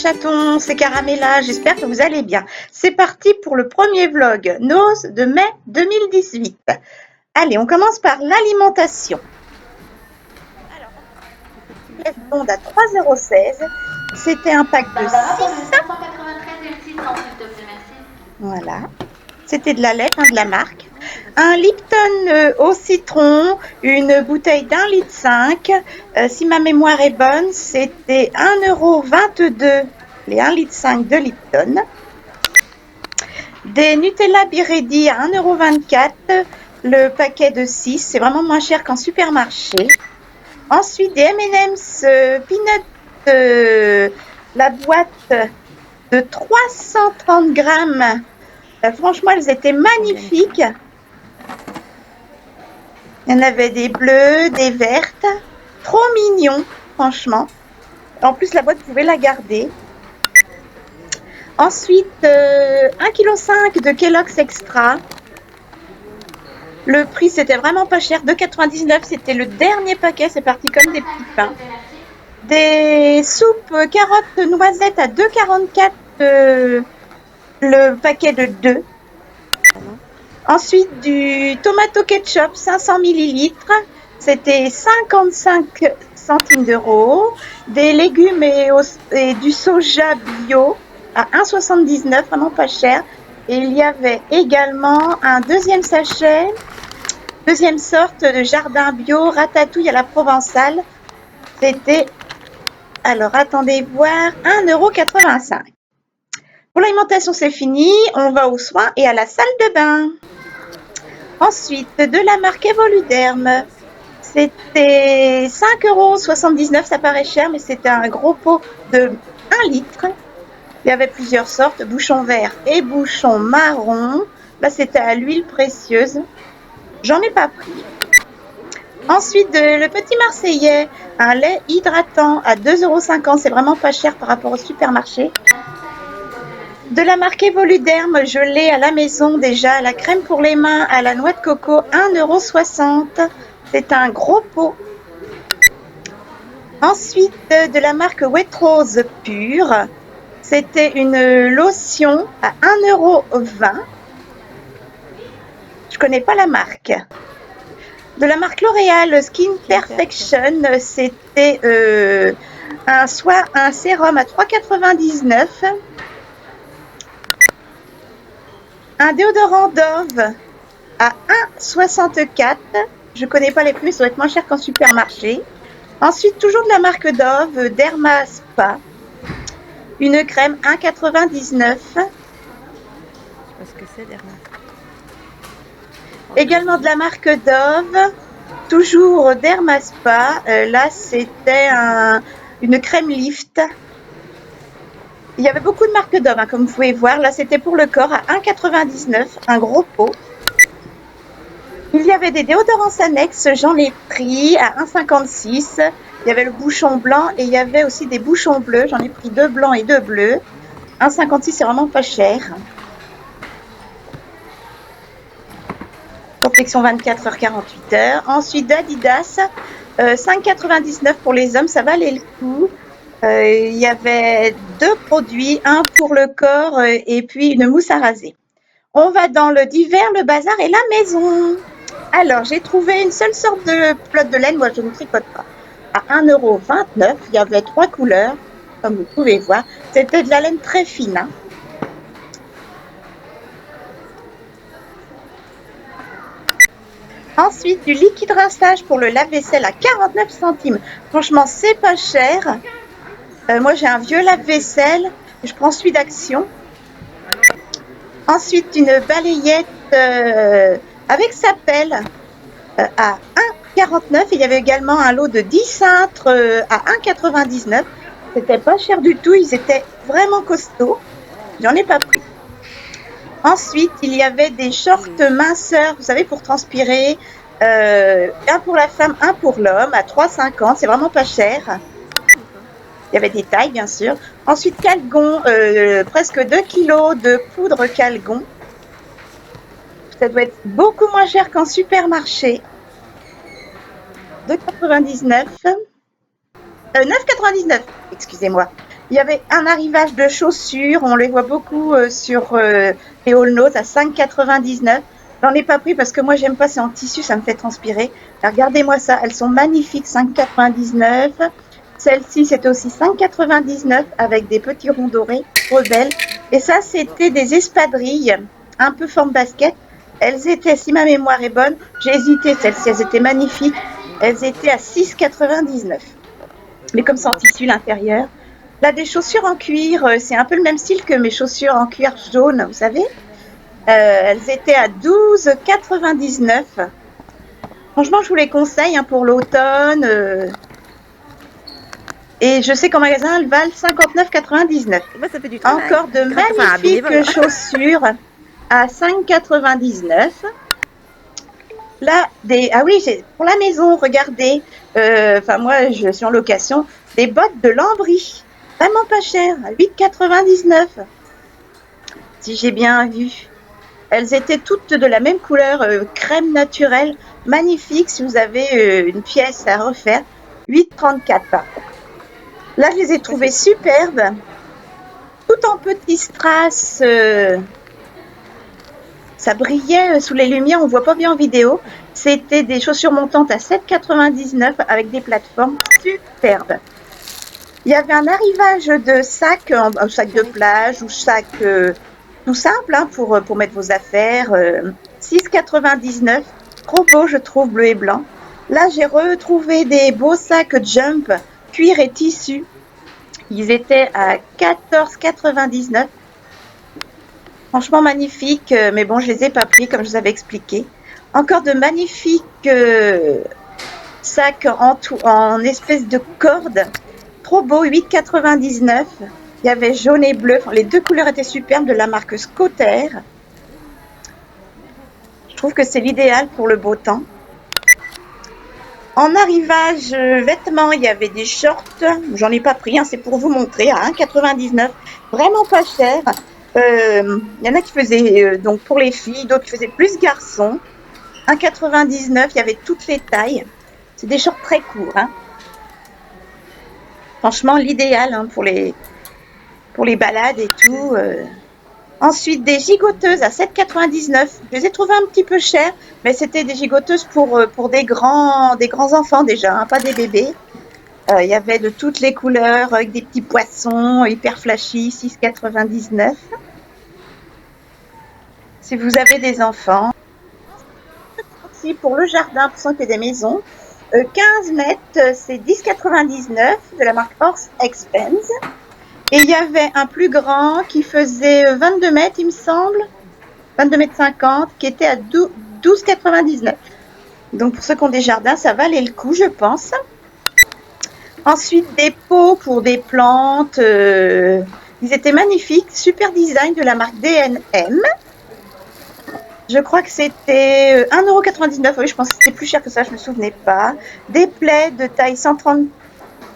chatons, c'est Caramella, j'espère que vous allez bien. C'est parti pour le premier vlog Nose de mai 2018. Allez, on commence par l'alimentation. Alors, les blondes à 3,16 €, c'était un pack de 6. Voilà, c'était de la lait, de la marque. Un Lipton au citron, une bouteille d'1,5 litre. Si ma mémoire est bonne, c'était 1,22 € les 1,5 litre de Lipton. Des Nutella Biredi à 1,24 € le paquet de 6. C'est vraiment moins cher qu'en supermarché. Ensuite, des M&M's Peanut, la boîte de 330 grammes. Franchement, elles étaient magnifiques. Il y en avait des bleues, des vertes. Trop mignons, franchement. En plus, la boîte, vous pouvez la garder. Ensuite, 1,5 kg de Kellogg's Extra. Le prix, c'était vraiment pas cher. 2,99 €. C'était le dernier paquet. C'est parti comme des petits pains. Des soupes carottes noisettes à 2,44 € le paquet de 2. Ensuite, du tomato ketchup 500 ml, c'était 55 centimes d'euros. Des légumes et du soja bio à 1,79 €, vraiment pas cher. Et il y avait également un deuxième sachet, deuxième sorte de jardin bio, ratatouille à la provençale. C'était, alors attendez voir, 1,85 €. Pour l'alimentation, c'est fini. On va aux soins et à la salle de bain. Ensuite, de la marque Evoluderm, c'était 5,79 €, ça paraît cher, mais c'était un gros pot de 1 litre. Il y avait plusieurs sortes, bouchon vert et bouchon marron. Là, c'était à l'huile précieuse. J'en ai pas pris. Ensuite, le petit Marseillais, un lait hydratant à 2,50 €. C'est vraiment pas cher par rapport au supermarché. De la marque Evoluderm, je l'ai à la maison déjà, la crème pour les mains à la noix de coco, 1,60 €. C'est un gros pot. Ensuite, de la marque Wet Rose Pure, c'était une lotion à 1,20 €. Je connais pas la marque. De la marque L'Oréal Skin Perfection, c'était un sérum à 3,99 €. Un déodorant Dove à 1,64 €. Je connais pas les prix, mais ça doit être moins cher qu'en supermarché. Ensuite, toujours de la marque Dove, Derma Spa. Une crème 1,99 €. Je sais pas ce que c'est, Derma. Également de la marque Dove, toujours Derma Spa. Là, c'était une crème lift. Il y avait beaucoup de marques Dove, comme vous pouvez voir. Là, c'était pour le corps à 1,99 €, un gros pot. Il y avait des déodorants annexes, j'en ai pris à 1,56 €. Il y avait le bouchon blanc et il y avait aussi des bouchons bleus. J'en ai pris 2 blancs et 2 bleus. 1,56 €, c'est vraiment pas cher. Protection 24 h 48 h. Ensuite, d'Adidas, 5,99 € pour les hommes, ça valait le coup. Il y avait 2 produits, un pour le corps et puis une mousse à raser. On va dans le divers, le bazar et la maison. Alors, j'ai trouvé une seule sorte de pelote de laine, moi je ne tricote pas, à 1,29 €. Il y avait 3 couleurs, comme vous pouvez voir. C'était de la laine très fine. Hein. Ensuite, du liquide rinçage pour le lave-vaisselle à 49 centimes. Franchement, c'est pas cher. Moi, j'ai un vieux lave-vaisselle. Je prends celui d'Action. Ensuite, une balayette avec sa pelle à 1,49 €. Il y avait également un lot de 10 cintres à 1,99 €. C'était pas cher du tout. Ils étaient vraiment costauds. J'en ai pas pris. Ensuite, il y avait des shorts minceurs, vous savez, pour transpirer. Un pour la femme, un pour l'homme, à 3,50 €. C'est vraiment pas cher. Il y avait des tailles, bien sûr. Ensuite, Calgon, presque 2 kg de poudre Calgon. Ça doit être beaucoup moins cher qu'en supermarché. 2,99 €. 9,99 €, excusez-moi. Il y avait un arrivage de chaussures, on les voit beaucoup sur les All-Notes à 5,99. J'en ai pas pris parce que moi j'aime pas, c'est en tissu, ça me fait transpirer. Regardez-moi ça, elles sont magnifiques, 5,99. Celle-ci c'était aussi 5,99 avec des petits ronds dorés, trop belles. Et ça c'était des espadrilles, un peu forme basket. Elles étaient, si ma mémoire est bonne, j'ai hésité, celles-ci elles étaient magnifiques. Elles étaient à 6,99. Mais comme c'est en tissu l'intérieur. Là, des chaussures en cuir, c'est un peu le même style que mes chaussures en cuir jaune, vous savez. Elles étaient à 12,99. Franchement, je vous les conseille hein, pour l'automne. Et je sais qu'en magasin, elles valent 59,99. Moi, ça fait du travail. Encore de magnifiques chaussures à 5,99. Là, ah oui, pour la maison, regardez. Enfin, moi, je suis en location. Des bottes de lambris. Vraiment pas cher, à 8,99. Si j'ai bien vu. Elles étaient toutes de la même couleur, crème naturelle, magnifique. Si vous avez une pièce à refaire, 8,34 par contre. Là, je les ai trouvées superbes, tout en petits strass. Ça brillait sous les lumières, on voit pas bien en vidéo. C'était des chaussures montantes à 7,99 avec des plateformes superbes. Il y avait un arrivage de sacs, sac de plage ou sac tout simple hein, pour mettre vos affaires. 6,99. Trop beau, je trouve, bleu et blanc. Là, j'ai retrouvé des beaux sacs Jump, cuir et tissu. Ils étaient à 14,99. Franchement magnifique, mais bon, je les ai pas pris comme je vous avais expliqué. Encore de magnifiques sacs en espèce de corde. Trop beau, 8,99. Il y avait jaune et bleu. Enfin, les deux couleurs étaient superbes de la marque Scotter. Je trouve que c'est l'idéal pour le beau temps. En arrivage vêtements, il y avait des shorts. J'en ai pas pris, hein, c'est pour vous montrer, à 1,99. Vraiment pas cher. Il y en a qui faisaient donc pour les filles, d'autres qui faisaient plus garçons. 1,99, il y avait toutes les tailles. C'est des shorts très courts. Hein. Franchement, l'idéal hein, pour les balades et tout. Ensuite, des gigoteuses à 7,99. Je les ai trouvées un petit peu chères, mais c'était des gigoteuses pour des grands enfants déjà, hein, pas des bébés. Il y avait de toutes les couleurs, avec des petits poissons, hyper flashy, 6,99. Si vous avez des enfants. Aussi pour le jardin, pour ceux qui ont des maisons. 15 mètres, c'est 10,99 de la marque Horse Expense. Et il y avait un plus grand qui faisait 22 mètres, il me semble, 22 mètres 50, qui était à 12,99. Donc pour ceux qui ont des jardins, ça valait le coup, je pense. Ensuite, des pots pour des plantes. Ils étaient magnifiques, super design de la marque D&M. Je crois que c'était 1,99 €. Oui, je pense que c'était plus cher que ça, je ne me souvenais pas. Des plaids de taille 130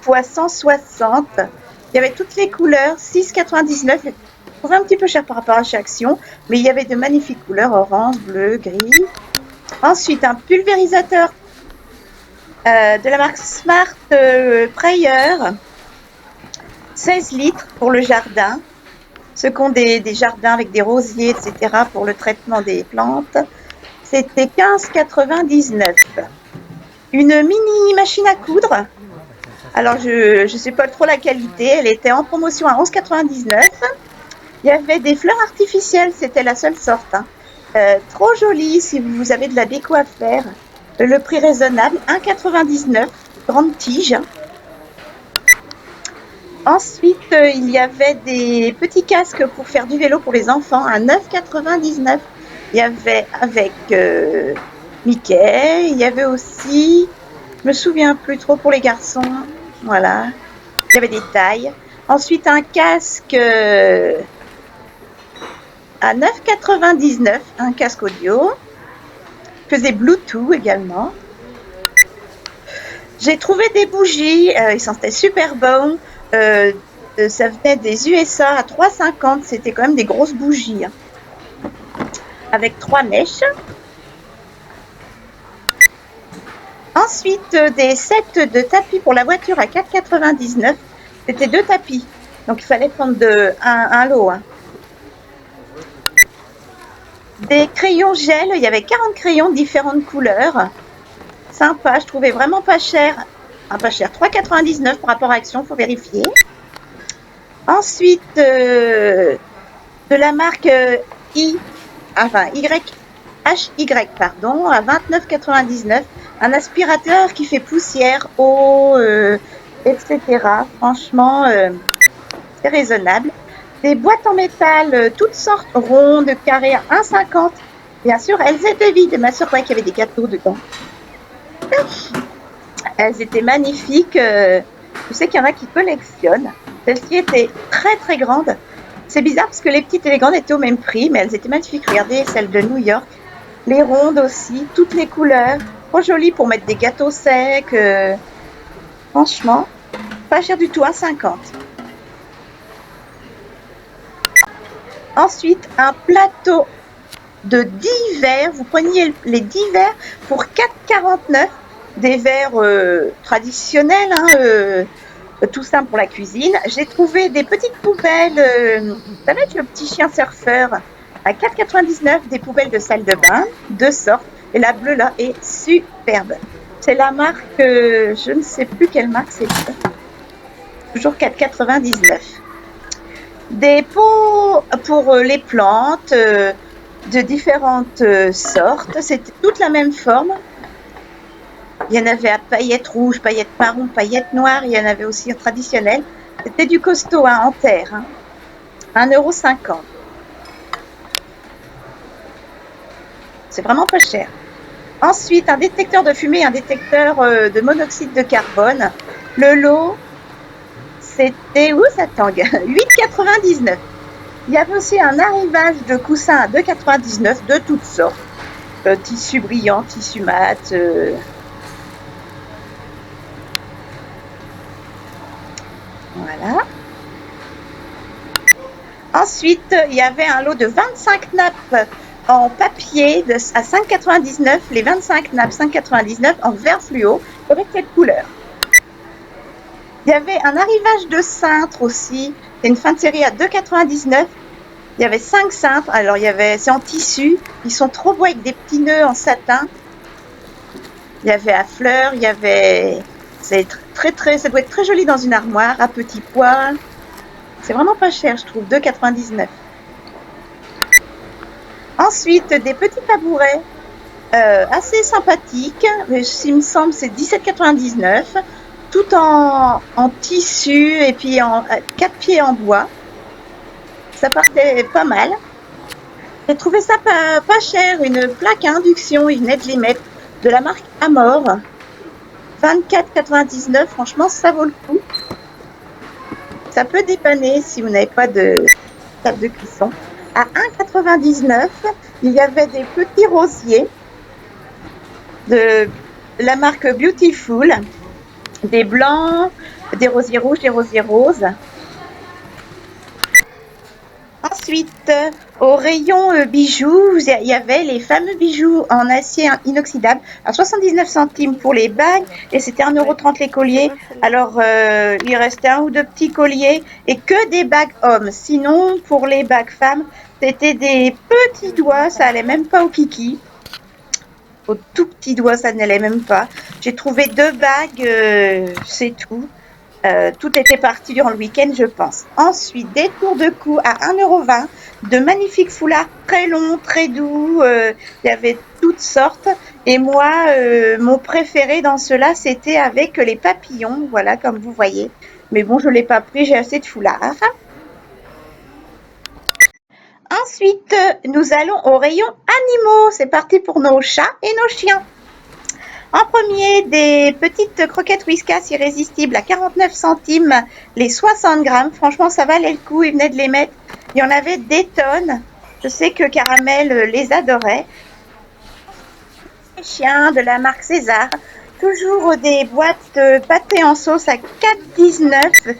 x 160. Il y avait toutes les couleurs, 6,99 €. Je trouvais un petit peu cher par rapport à chez Action, mais il y avait de magnifiques couleurs, orange, bleu, gris. Ensuite, un pulvérisateur de la marque Smart Prayer, 16 litres pour le jardin. Ceux qui ont des jardins avec des rosiers, etc., pour le traitement des plantes, c'était 15,99 €. Une mini machine à coudre. Alors, je ne sais pas trop la qualité. Elle était en promotion à 11,99 €. Il y avait des fleurs artificielles. C'était la seule sorte. Hein. Trop jolie si vous avez de la déco à faire. Le prix raisonnable, 1,99 €. Grande tige. Ensuite, il y avait des petits casques pour faire du vélo pour les enfants à 9,99 €. Il y avait avec Mickey. Il y avait aussi, je me souviens plus trop pour les garçons. Voilà. Il y avait des tailles. Ensuite, un casque à 9,99 €. Un casque audio. Faisait Bluetooth également. J'ai trouvé des bougies. Ils sentaient super bons. Ça venait des USA à 3,50 €. C'était quand même des grosses bougies. Hein. Avec 3 mèches. Ensuite, des sets de tapis pour la voiture à 4,99 €. C'était 2 tapis. Donc il fallait prendre un lot. Hein. Des crayons gel, il y avait 40 crayons de différentes couleurs. Sympa, je trouvais vraiment pas cher. Pas cher, 3,99 par rapport à Action, faut vérifier. Ensuite, de la marque HY, pardon, à 29,99. Un aspirateur qui fait poussière, eau, etc. Franchement, c'est raisonnable. Des boîtes en métal, toutes sortes, rondes, carrées, à 1,50. Bien sûr, elles étaient vides. Ma soeur croyait qu'il y avait des gâteaux dedans. Elles étaient magnifiques. Je sais qu'il y en a qui collectionnent. Celle-ci était très très grande. C'est bizarre parce que les petites et les grandes étaient au même prix, mais elles étaient magnifiques. Regardez celle de New York. Les rondes aussi, toutes les couleurs. Trop jolies pour mettre des gâteaux secs. Franchement, pas cher du tout, 1,50. Ensuite, un plateau de 10 verres. Vous preniez les 10 verres pour 4,49. Des verres traditionnels, hein, tout simple pour la cuisine. J'ai trouvé des petites poubelles, ça va être le petit chien surfeur, à 4,99, des poubelles de salle de bain, de sortes. Et la bleue là est superbe. C'est la marque, je ne sais plus quelle marque c'est. Toujours 4,99. Des pots pour les plantes de différentes sortes. C'était toute la même forme. Il y en avait à paillettes rouges, paillettes marron, paillettes noires. Il y en avait aussi en traditionnel. C'était du costaud, hein, en terre. Hein. 1,50 €. C'est vraiment pas cher. Ensuite, un détecteur de fumée, un détecteur de monoxyde de carbone. Le lot, c'était, où ça tangue, 8,99. Il y avait aussi un arrivage de coussins à 2,99 de toutes sortes. Tissu brillant, tissu mat. Voilà. Ensuite, il y avait un lot de 25 nappes en papier à 5,99. Les 25 nappes 5,99 en vert fluo avec cette couleur. Il y avait un arrivage de cintres aussi. C'est une fin de série à 2,99. Il y avait 5 cintres. Alors, c'est en tissu. Ils sont trop beaux avec des petits nœuds en satin. Il y avait à fleurs. Il y avait... C'est ça doit être très joli dans une armoire à petits pois. C'est vraiment pas cher, je trouve. 2,99. Ensuite, des petits tabourets assez sympathiques. Il me semble c'est 17,99. Tout en tissu et puis en 4 pieds en bois. Ça partait pas mal. J'ai trouvé ça pas cher. Une plaque à induction, une Edlimep de la marque Amor. 24,99. Franchement, ça vaut le coup. Ça peut dépanner si vous n'avez pas de table de cuisson. À 1,99, il y avait des petits rosiers de la marque Beautiful. Des blancs, des rosiers rouges, des rosiers roses. Ensuite, au rayon bijoux, il y avait les fameux bijoux en acier inoxydable à 79 centimes pour les bagues et c'était 1,30 € les colliers. Alors, il restait un ou deux petits colliers et que des bagues hommes. Sinon, pour les bagues femmes, c'était des petits doigts, ça allait même pas au kiki. Au tout petit doigt, ça n'allait même pas. J'ai trouvé 2 bagues, c'est tout. Tout était parti durant le week-end, je pense. Ensuite, des tours de cou à 1,20 €, de magnifiques foulards très longs, très doux. Il y avait toutes sortes. Et moi, mon préféré dans ceux-là, c'était avec les papillons, voilà, comme vous voyez. Mais bon, je ne l'ai pas pris, j'ai assez de foulards. Ensuite, nous allons au rayon animaux. C'est parti pour nos chats et nos chiens. En premier, des petites croquettes Whiskas irrésistibles à 49 centimes, les 60 grammes. Franchement, ça valait le coup. Ils venaient de les mettre. Il y en avait des tonnes. Je sais que Caramel les adorait. Les chiens de la marque César. Toujours des boîtes de pâté en sauce à 4,19.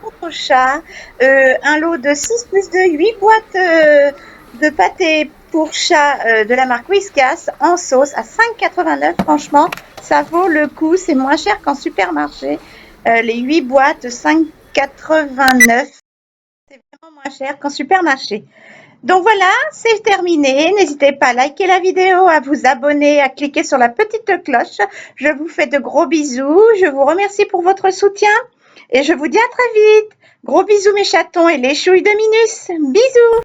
Pour chat. Un lot de 6 plus 2, 8 boîtes de pâté pour chat de la marque Whiskas en sauce à 5,89. Franchement, ça vaut le coup. C'est moins cher qu'en supermarché. Les 8 boîtes, 5 8,89 €. C'est vraiment moins cher qu'en supermarché. Donc voilà, c'est terminé. N'hésitez pas à liker la vidéo, à vous abonner, à cliquer sur la petite cloche. Je vous fais de gros bisous. Je vous remercie pour votre soutien et je vous dis à très vite. Gros bisous mes chatons et les chouilles de Minus. Bisous.